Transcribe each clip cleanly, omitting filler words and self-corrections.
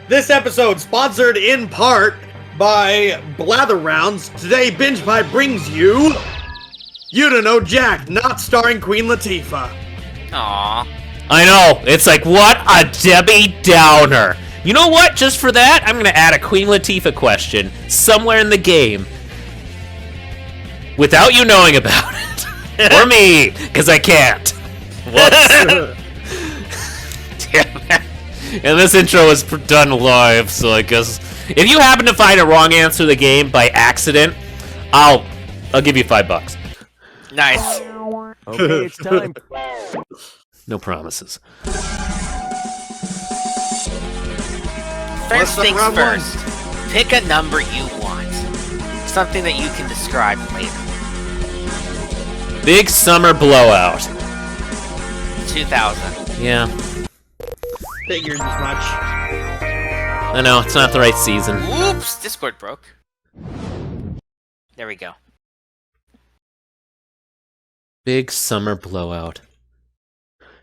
This episode sponsored in part by Blather Rounds. Today, Binge Pie brings you Don't Know Jack, not starring Queen Latifah. Aww. I know. It's like, what a Debbie Downer. You know what? Just for that, I'm going to add a Queen Latifah question somewhere in the game without you knowing about it. Or me, because I can't. Whoops. Damn it. And this intro was done live, so I guess if you happen to find a wrong answer to the game by accident, I'll give you $5. Nice. Okay, it's time. No promises. First things round first. Pick a number you want. Something that you can describe later. Big summer blowout. 2000. Yeah, Figured as much. I know, it's not the right season. Whoops! Discord broke. There we go. Big summer blowout.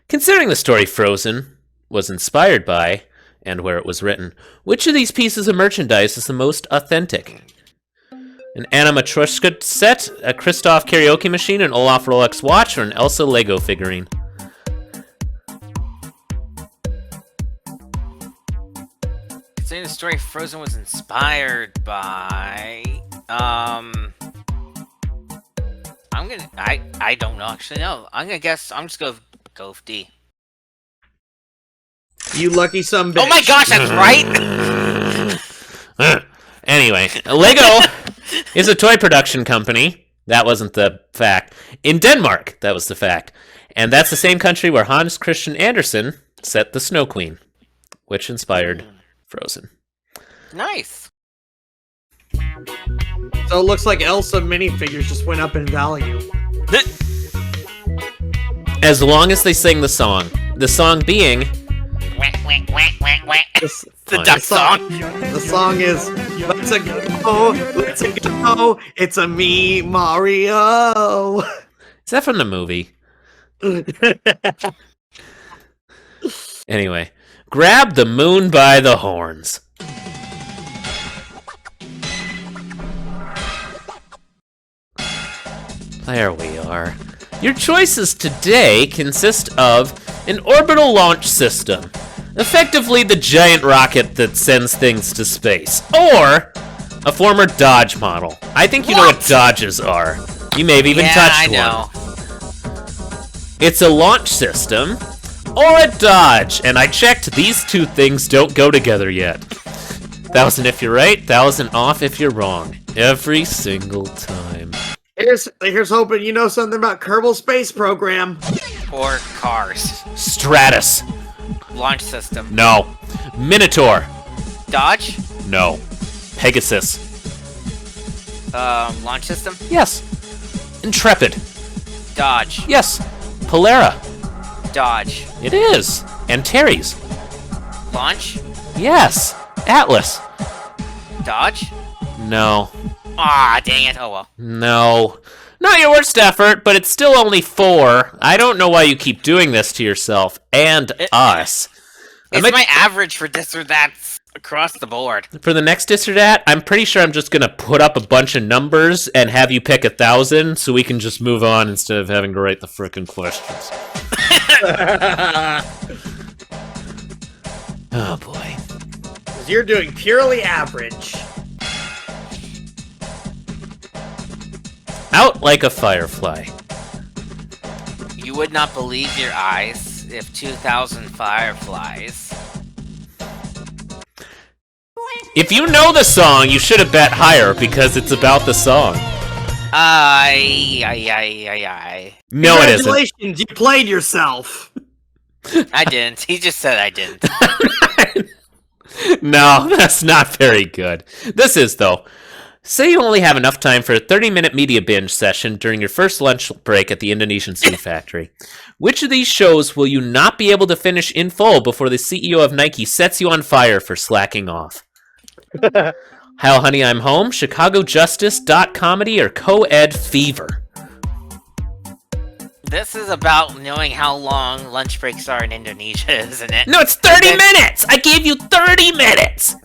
Considering the story Frozen was inspired by, and where it was written, which of these pieces of merchandise is the most authentic? An Anna Matryoshka set, a Kristoff karaoke machine, an Olaf Rolex watch, or an Elsa Lego figurine? Considering the story Frozen was inspired by... I don't know, actually, no. I'm gonna guess, I'm just gonna go with D. You lucky son bitch. Oh my gosh, that's right! Anyway, Lego is a toy production company. That wasn't the fact. In Denmark, that was the fact. And that's the same country where Hans Christian Andersen set the Snow Queen, which inspired Frozen. Nice. So it looks like Elsa minifigures just went up in value. As long as they sing the song. The song being... The duck song. The song is Let's a go, it's a me, Mario. Is that from the movie? Anyway. Grab the moon by the horns. There we are. Your choices today consist of an orbital launch system, effectively the giant rocket that sends things to space, or a former Dodge model. I think you know what Dodges are. You may have even touched one. know. It's a launch system or a Dodge, and I checked these two things don't go together yet. 1,000 if you're right, 1,000 off if you're wrong. Every single time. Here's hoping you know something about Kerbal Space Program. Or cars. Stratus. Launch system. No. Minotaur. Dodge? No. Pegasus. Launch system? Yes. Intrepid. Dodge. Yes. Polara. Dodge. It is. Antares. Launch? Yes. Atlas. Dodge? No. Ah, dang it. Oh well. No. Not your worst effort, but it's still only 4. I don't know why you keep doing this to yourself and us. It's my average for this or that across the board. For the next this or that, I'm pretty sure I'm just going to put up a bunch of numbers and have you pick 1,000 so we can just move on instead of having to write the frickin' questions. Oh, boy. 'Cause you're doing purely average. Out like a firefly. You would not believe your eyes if 2,000 fireflies. If you know the song, you should have bet higher because it's about the song. Aye. No, it isn't. Congratulations, you played yourself. I didn't. He just said I didn't. No, that's not very good. This is, though. Say you only have enough time for a 30-minute media binge session during your first lunch break at the Indonesian Stew Factory. Which of these shows will you not be able to finish in full before the CEO of Nike sets you on fire for slacking off? How Honey I'm Home, Chicago Justice, Dot Comedy, or Co-Ed Fever? This is about knowing how long lunch breaks are in Indonesia, isn't it? No, it's 30 minutes! I gave you 30 minutes!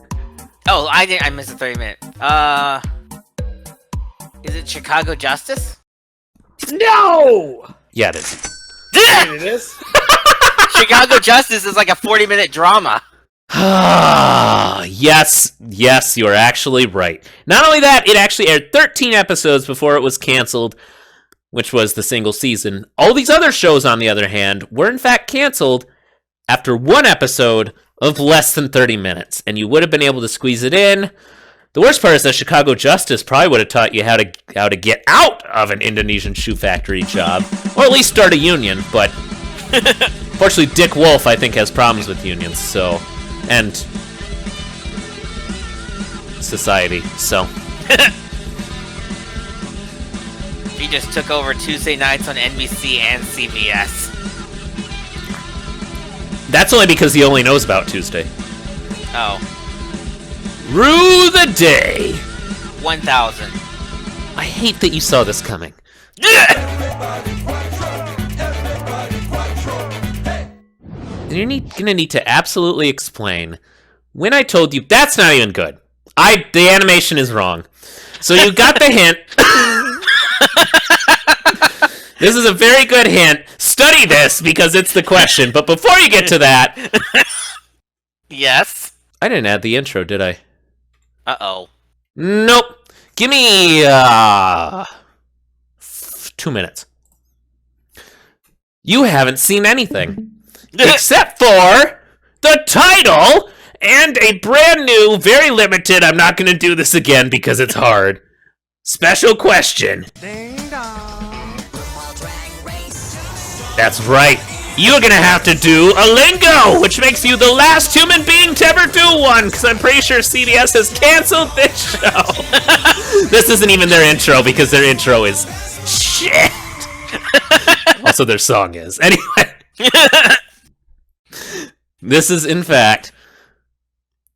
Oh, I missed the 30 minute. Is it Chicago Justice? No! Yeah, it is. It is. Chicago Justice is like a 40-minute drama. Yes, you are actually right. Not only that, it actually aired 13 episodes before it was canceled, which was the single season. All these other shows, on the other hand, were in fact canceled after one episode of less than 30 minutes, and you would have been able to squeeze it in. The worst part is that Chicago Justice probably would have taught you how to get out of an Indonesian shoe factory job, or at least start a union, but fortunately Dick Wolf, I think, has problems with unions, so... and society, so... He just took over Tuesday nights on NBC and CBS. That's only because he only knows about Tuesday. Oh. Rue the day! 1,000. I hate that you saw this coming. You're gonna need to absolutely explain when I told you that's not even good. The animation is wrong. So you got the hint. This is a very good hint. Study this because it's the question. But before you get to that, Yes. I didn't add the intro, did I? Uh-oh. Nope. Give me 2 minutes. You haven't seen anything. Except for the title and a brand new, very limited, I'm not going to do this again because it's hard, special question. Ding dong. That's right. You're going to have to do a lingo, which makes you the last human being to ever do one, because I'm pretty sure CBS has canceled this show. This isn't even their intro, because their intro is shit. Also, their song is. Anyway. This is, in fact...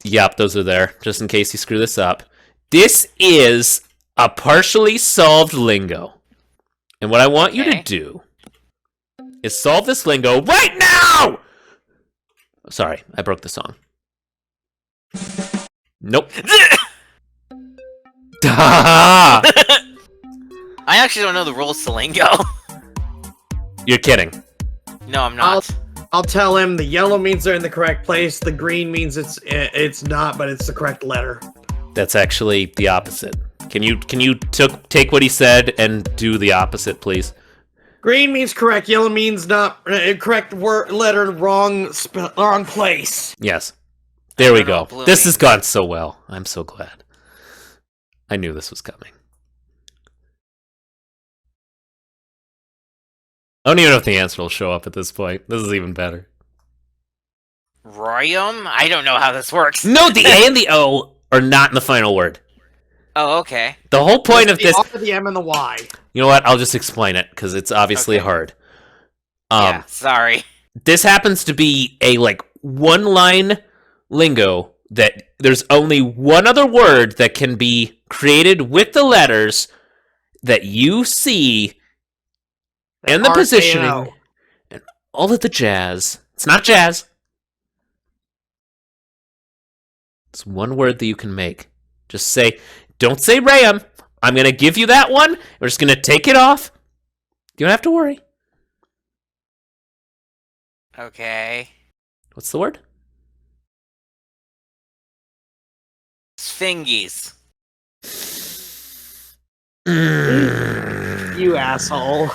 Yep, those are there, just in case you screw this up. This is a partially solved lingo. And what I want you to do is solve this lingo right now! Sorry, I broke the song. Nope. I actually don't know the rules to lingo. You're kidding. No, I'm not. I'll tell him the yellow means they're in the correct place. The green means it's not, but it's the correct letter. That's actually the opposite. Can you take what he said and do the opposite, please? Green means correct. Yellow means not correct word letter. Wrong place. Yes. There we go. Blue This means. has gone so well. I'm so glad. I knew this was coming. I don't even know if the answer will show up at this point. This is even better. Royum? I don't know how this works. No, the A and the O are not in the final word. Oh, okay. The whole point of this... The R, the M, and the Y. You know what? I'll just explain it, because it's obviously Okay. hard. Yeah, sorry. This happens to be a, one-line lingo that there's only one other word that can be created with the letters that you see and the RKO. positioning and all of the jazz. It's not jazz. It's one word that you can make. Just say, don't say Ram. I'm going to give you that one. We're just going to take it off. You don't have to worry. Okay. What's the word? Sphingies. You asshole.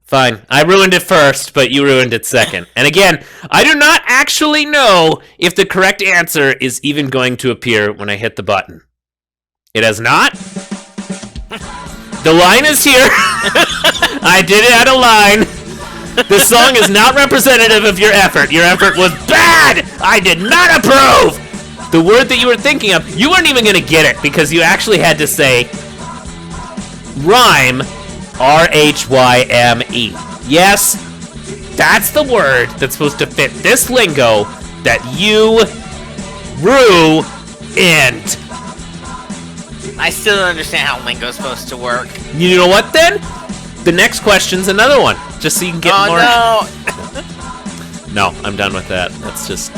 Fine. I ruined it first, but you ruined it second. And again, I do not actually know if the correct answer is even going to appear when I hit the button. It has not. The line is here. I did add a line. This song is not representative of your effort. Your effort was bad. I did not approve. The word that you were thinking of, you weren't even going to get it because you actually had to say rhyme, R-H-Y-M-E. Yes, that's the word that's supposed to fit this lingo that you ruined. I still don't understand how lingo's supposed to work. You know what then? The next question's another one, just so you can get more. No! No, I'm done with that. That's just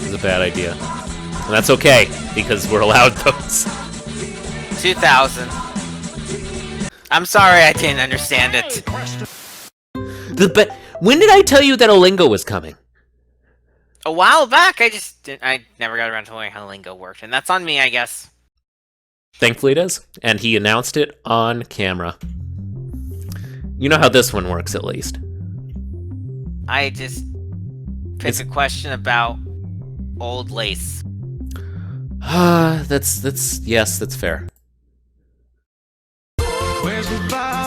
it's a bad idea. And that's okay, because we're allowed those. 2000. I'm sorry I didn't understand it. When did I tell you that Olingo was coming? A while back, I never got around to learning how lingo worked, and that's on me, I guess. Thankfully it is, and he announced it on camera. You know how this one works, at least. I just picked a question about old lace. That's fair.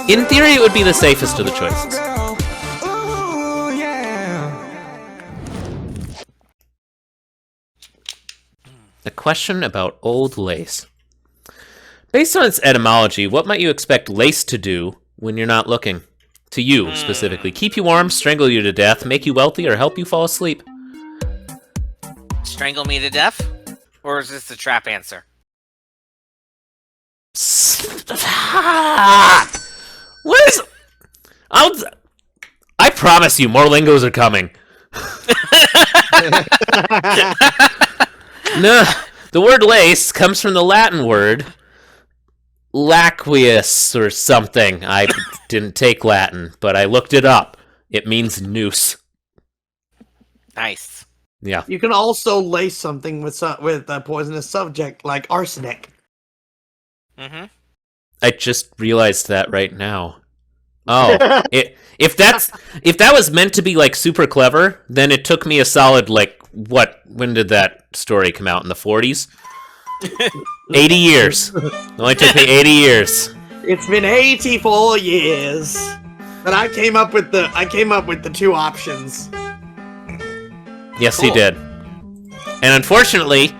In theory, it would be the safest of the choices. A question about old lace. Based on its etymology, what might you expect lace to do when you're not looking? To you, specifically. Keep you warm, strangle you to death, make you wealthy, or help you fall asleep? Strangle me to death? Or is this a trap answer? What is... I promise you, more lingos are coming. No, the word lace comes from the Latin word laqueus or something. I didn't take Latin, but I looked it up. It means noose. Nice. Yeah. You can also lace something with a poisonous subject like arsenic. Mm-hmm. I just realized that right now. Oh, if that was meant to be like super clever, then it took me a solid when did that story come out, in the 40s? 80 years. It only took me 80 years. It's been 84 years. But I came up with the two options. Yes, Cool. he did. And unfortunately,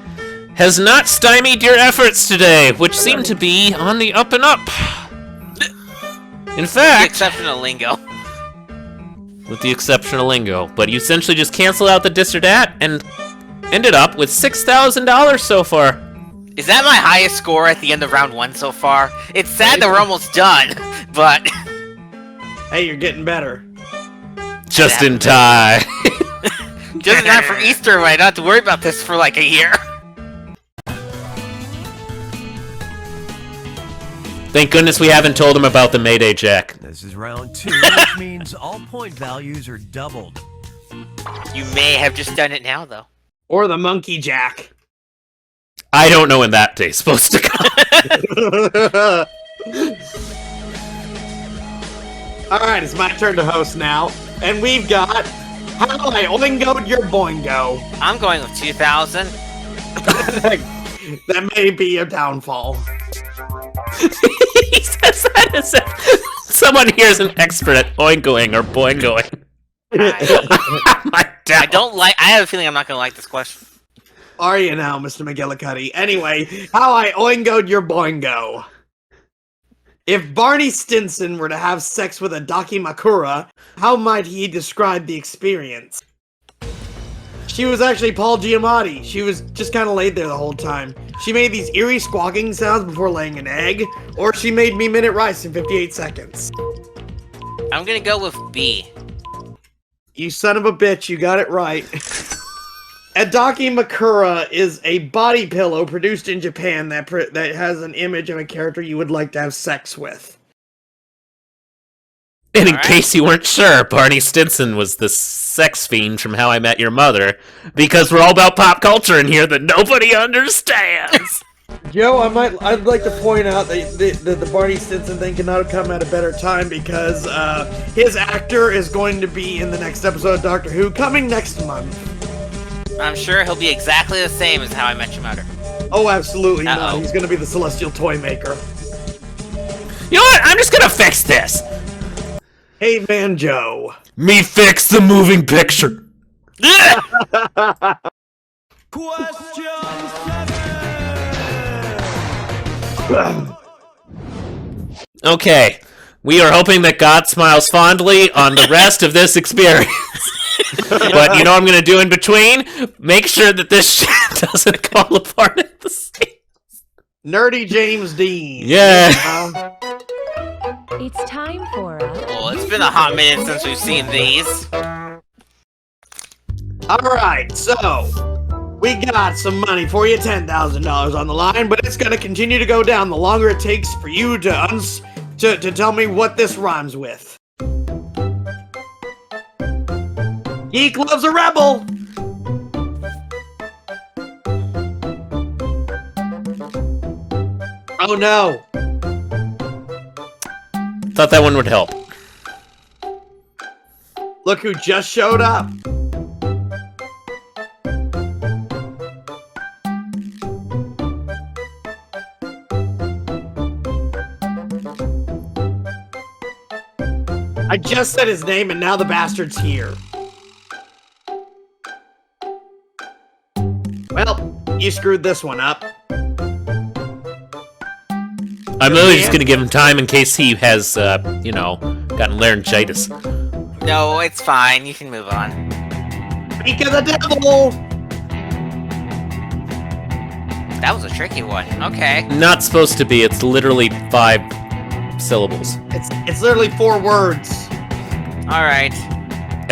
has not stymied your efforts today, which seem to be on the up and up. In The fact, exception of lingo. with the exception of lingo, but you essentially just canceled out the dis or dat and ended up with $6,000 so far. Is that my highest score at the end of round 1 so far? It's sad that we're almost done, but... Hey, you're getting better. Just in time. Just in time for Easter, I don't have to worry about this for like a year. Thank goodness we haven't told him about the Mayday Jack. This is round 2, which means all point values are doubled. You may have just done it now, though. Or the monkey jack. I don't know when that day's supposed to come. Alright, it's my turn to host now. And we've got How I Oingoed Your Boingo. I'm going with 2000. That may be a downfall. He says that as if someone here is an expert at oingoing or boingoing. I have a feeling I'm not going to like this question. Are you now, Mr. McGillicuddy? Anyway, How I Oingoed Your Boingo. If Barney Stinson were to have sex with a Dakimakura, how might he describe the experience? She was actually Paul Giamatti. She was just kind of laid there the whole time. She made these eerie squawking sounds before laying an egg, or she made me minute rice in 58 seconds. I'm going to go with B. You son of a bitch, you got it right. A Dakimakura is a body pillow produced in Japan that has an image of a character you would like to have sex with. And in All right. case you weren't sure, Barney Stinson was the sex fiend from How I Met Your Mother, because we're all about pop culture in here that nobody understands. Joe, I'd like to point out that the Barney Stinson thing cannot have come at a better time because his actor is going to be in the next episode of Doctor Who coming next month. I'm sure he'll be exactly the same as How I Met Your Mother. Oh, absolutely not. Uh-oh. He's going to be the Celestial Toy Maker. You know what? I'm just gonna fix this. Hey, man, Joe. Me fix the moving picture. Okay, we are hoping that God smiles fondly on the rest of this experience. But you know what I'm going to do in between? Make sure that this shit doesn't fall apart at the same. Nerdy James Dean. Yeah. It's time for a... Well, it's been a hot minute since we've seen these. Alright, so we got some money for you, $10,000 on the line, but it's gonna continue to go down the longer it takes for you to tell me what this rhymes with. Geek loves a rebel! Oh no! Thought that one would help. Look who just showed up! I just said his name and now the bastard's here. Well, you screwed this one up. I'm literally just gonna give him time in case he has, gotten laryngitis. No, it's fine. You can move on. Speak of the devil! That was a tricky one. Okay. Not supposed to be. It's literally 5 syllables. It's literally 4 words. All right.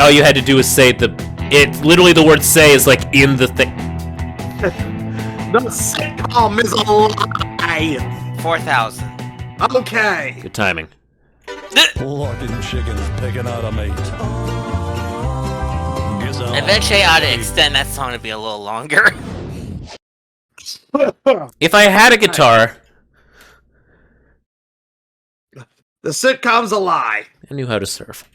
All you had to do was say literally the word say is like in the thing. The sitcom is a lie! 4,000. Okay. Good timing. Larkin chickens picking out a mate. Eventually, I ought to extend that song to be a little longer. If I had a guitar, The sitcom's a lie. I knew how to surf.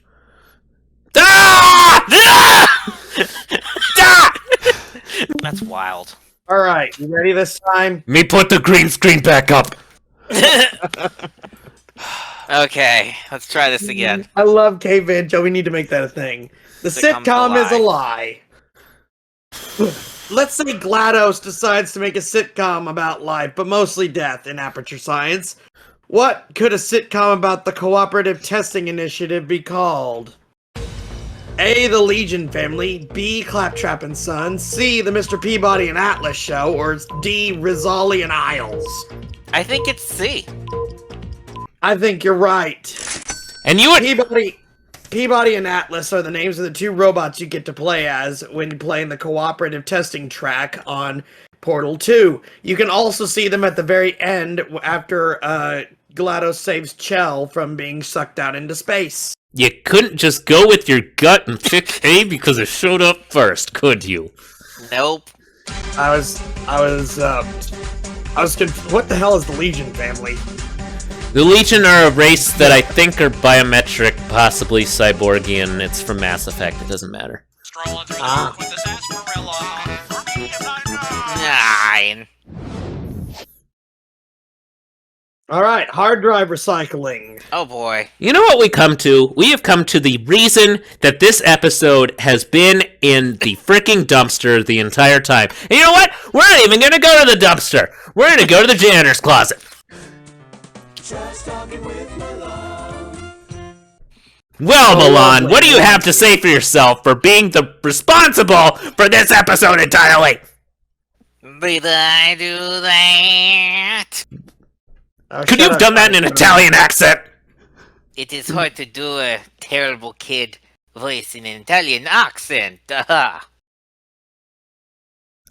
Ah! Ah! That's wild. Alright, you ready this time? Me put the green screen back up. Okay, let's try this again. I love Caveman Joe. We need to make that a thing. The sitcom is a lie. Let's say GLaDOS decides to make a sitcom about life, but mostly death in Aperture Science. What could a sitcom about the Cooperative Testing Initiative be called? A. The Legion Family, B. Claptrap and Son, C. The Mr. Peabody and Atlas Show, or D. Rizzoli and Isles? I think it's C. I think you're right. And you would... Peabody and Atlas are the names of the 2 robots you get to play as when playing the cooperative testing track on Portal 2. You can also see them at the very end after GLaDOS saves Chell from being sucked out into space. You couldn't just go with your gut and pick A because it showed up first, could you? Nope. What the hell is the Legion Family? The Legion are a race that I think are biometric, possibly cyborgian. It's from Mass Effect. It doesn't matter. Scrolling through the book with the sarsaparilla. For me, if I 9. Alright, hard drive recycling. Oh boy. You know what we come to? We have come to the reason that this episode has been in the freaking dumpster the entire time. And you know what? We're not even gonna go to the dumpster. We're gonna go to the janitor's closet. Well, Milan, what do you have to say for yourself for being the responsible for this episode entirely? Did I do that? Could you have done that in an Italian accent? It is hard to do a terrible kid voice in an Italian accent.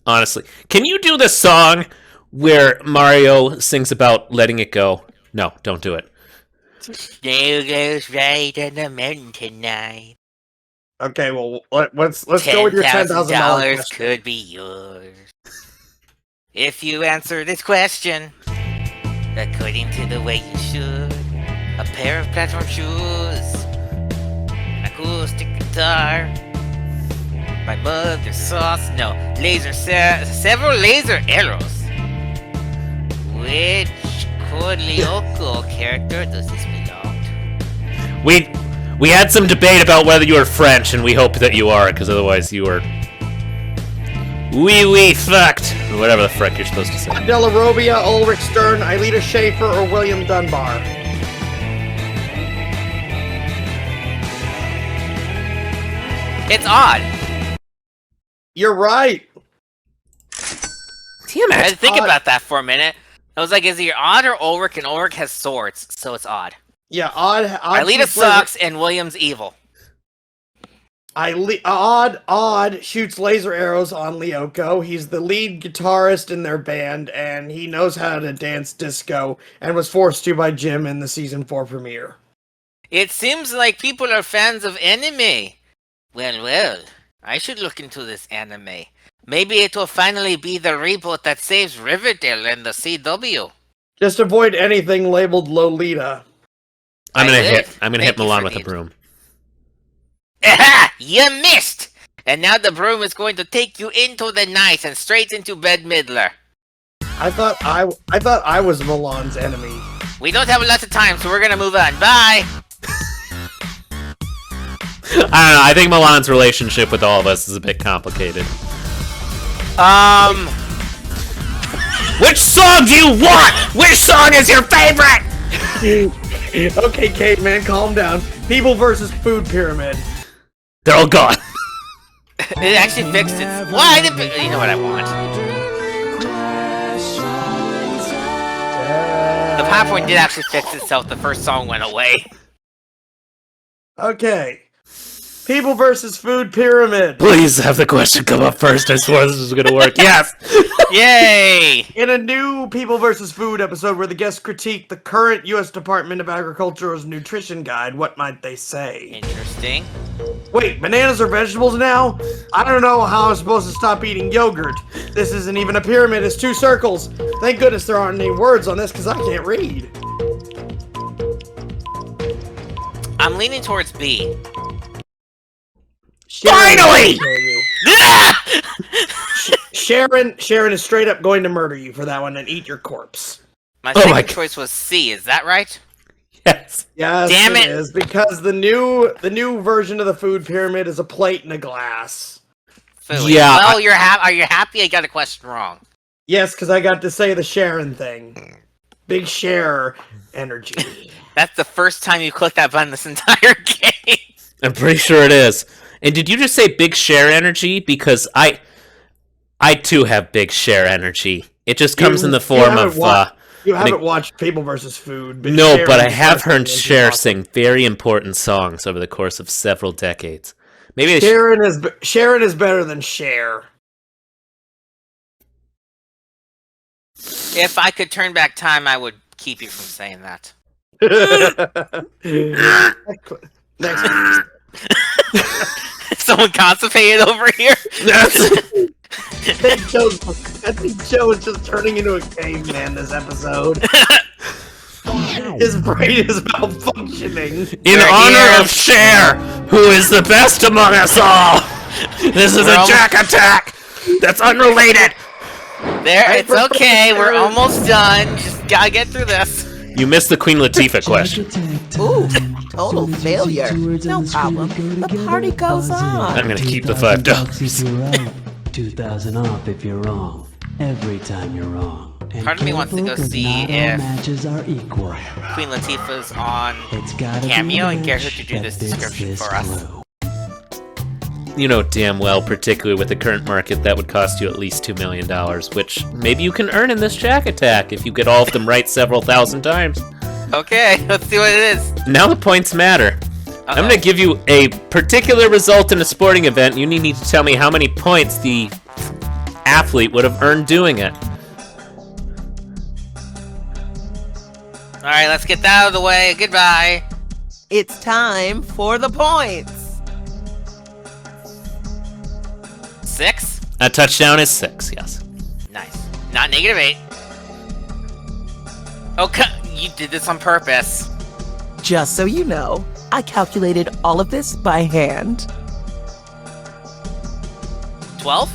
Honestly, can you do the song where Mario sings about letting it go? No, don't do it. There goes right on the mountain tonight. Okay, well, let's go with your $10,000 question. Could be yours. If you answer this question according to the way you should. A pair of platform shoes, an acoustic guitar, my mother's sauce, no, several laser arrows. Which Lyoko character does this belong to? We had some debate about whether you were French, and we hope that you are, because otherwise you are... Oui, fucked! Or whatever the frick you're supposed to say. Della Robbia, Ulrich Stern, Aelita Schaefer, or William Dunbar? It's odd. You're right. Damn I had it! to think about that for a minute. I was like, is he odd or Ulrich? And Ulrich has swords, so it's odd. Yeah, Odd Alita shoots sucks and William's evil. Odd shoots laser arrows on Lyoko. He's the lead guitarist in their band, and he knows how to dance disco, and was forced to by Jim in the season 4 premiere. It seems like people are fans of anime. Well, I should look into this anime. Maybe it will finally be the reboot that saves Riverdale and the CW. Just avoid anything labeled Lolita. I'm gonna hit Thank you Milan for with a need. broom. Aha! You missed! And now the broom is going to take you into the night and straight into Bed Midler. I thought I was Milan's enemy. We don't have a lot of time, so we're gonna move on. Bye! I don't know. I think Milan's relationship with all of us is a bit complicated. Which song do you want? Which song is your favorite? Okay, Kate, man, calm down. People versus Food Pyramid. They're all gone. It actually fixed it. Why did you know what I want? The popcorn did actually fix itself. The first song went away. Okay. People versus Food Pyramid. Please have the question come up first. I swear this is gonna work. Yes. Yay! In a new People vs. Food episode where the guests critique the current U.S. Department of Agriculture's nutrition guide, what might they say? Interesting. Wait, bananas are vegetables now? I don't know how I'm supposed to stop eating yogurt. This isn't even a pyramid, it's 2 circles. Thank goodness there aren't any words on this because I can't read. I'm leaning towards B. Finally! Sharon is straight up going to murder you for that one and eat your corpse. My Oh my second God. choice was C. Is that right? Yes. Yes, Damn it. is because the new version of the food pyramid is a plate and a glass. Food. Yeah, Well, are you happy? I got a question wrong. Yes, because I got to say the Sharon thing. Big share energy. That's the first time you clicked that button this entire game. I'm pretty sure it is. And did you just say big share energy? Because I too have big share energy. It just comes in the form of You haven't watched People vs. Food. But no, Sharon but I is have definitely heard into Cher awesome. sing very important songs over the course of several decades. Maybe they Sharon is better than Cher. If I could turn back time, I would keep you from saying that. Next. Someone constipated over here? I think Joe is just turning into a caveman this episode. His brain is malfunctioning. In We're honor here. of Cher, who is the best among us all, this is a jack attack that's unrelated. There, it's okay. We're almost done. Just gotta get through this. You missed the Queen Latifah question. Ooh, total failure. No problem. The party goes on. I'm gonna keep the $5. If you're right, 2,000 off if you're wrong. Every time you're wrong. And Part of me wants to go careful, 'cause see not all if matches are equal. Queen Latifah's on It's gotta Cameo be a and get her match to do that this fits description this for us. glue. You know damn well, particularly with the current market, that would cost you at least $2 million, which maybe you can earn in this jack attack if you get all of them right several thousand times. Okay, let's see what it is. Now the points matter. I'm gonna give you a particular result in a sporting event. You need to tell me how many points the athlete would have earned doing it. Alright, let's get that out of the way. Goodbye. It's time for the points. 6? A touchdown is 6, yes. Nice. Not -8. Okay, you did this on purpose. Just so you know, I calculated all of this by hand. 12?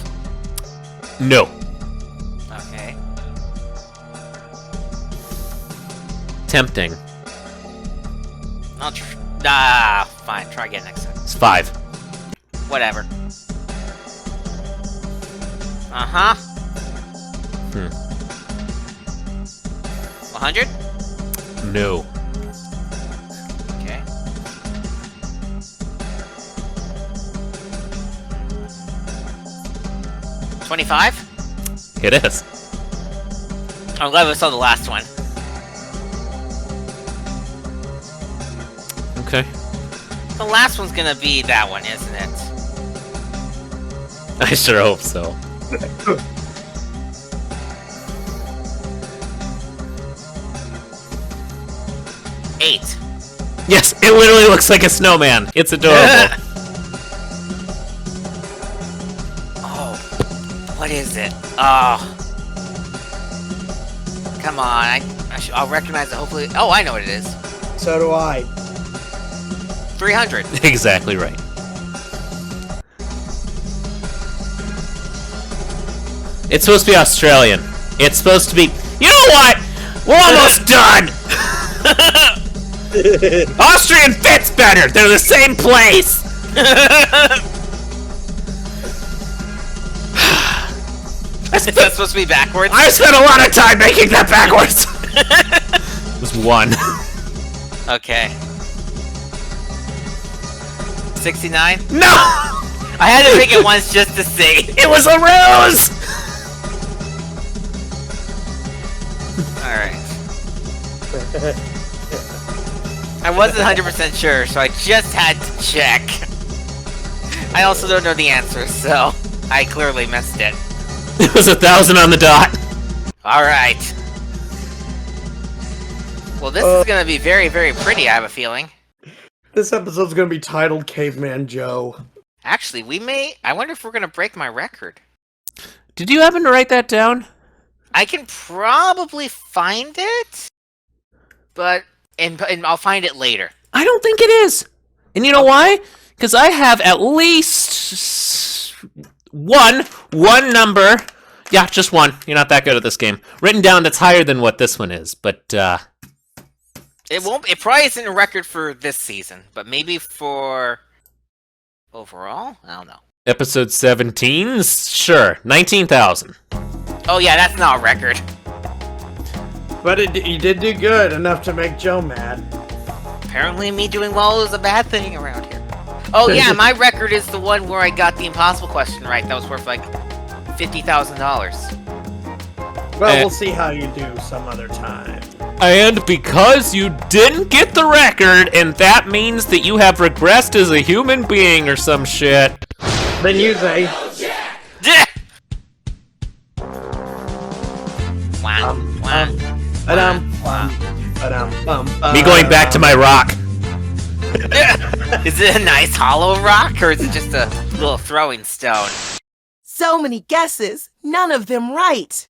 No. Okay. Tempting. Fine. Try again next time. It's 5. Whatever. Uh-huh. 100? No. Okay. $25? It is. I'm glad we saw the last one. Okay. The last one's gonna be that one, isn't it? I sure hope so. Eight. Yes, it literally looks like a snowman. It's adorable. Oh, what is it? Oh, come on! I'll recognize it. Hopefully. Oh, I know what it is. So do I. 300. Exactly right. It's supposed to be Australian. It's supposed to be. You know what? We're almost done. Austrian fits better. They're the same place. Is that supposed to be backwards? I spent a lot of time making that backwards. It was 1. Okay. 69? No! I had to pick it once just to see. It was a ruse! Alright. I wasn't 100% sure, so I just had to check. I also don't know the answer, so I clearly missed it. It was 1,000 on the dot. Alright. Well, this is gonna be very, very pretty, I have a feeling. This episode's gonna be titled Caveman Joe. Actually, I wonder if we're gonna break my record. Did you happen to write that down? I can probably find it, but and I'll find it later. I don't think it is. And you know why? Because I have at least one number. Yeah, just one. You're not that good at this game. Written down that's higher than what this one is, but It probably isn't a record for this season, but maybe for overall? I don't know. episode 17? Sure. 19,000. Oh yeah, that's not a record. But you did do good, enough to make Joe mad. Apparently me doing well is a bad thing around here. Oh yeah, my record is the one where I got the impossible question right. That was worth like $50,000. Well, we'll see how you do some other time. And because you didn't get the record, and that means that you have regressed as a human being or some shit. Then you say, Me going back to my rock. Is it a nice hollow rock, or is it just a little throwing stone? So many guesses, none of them right.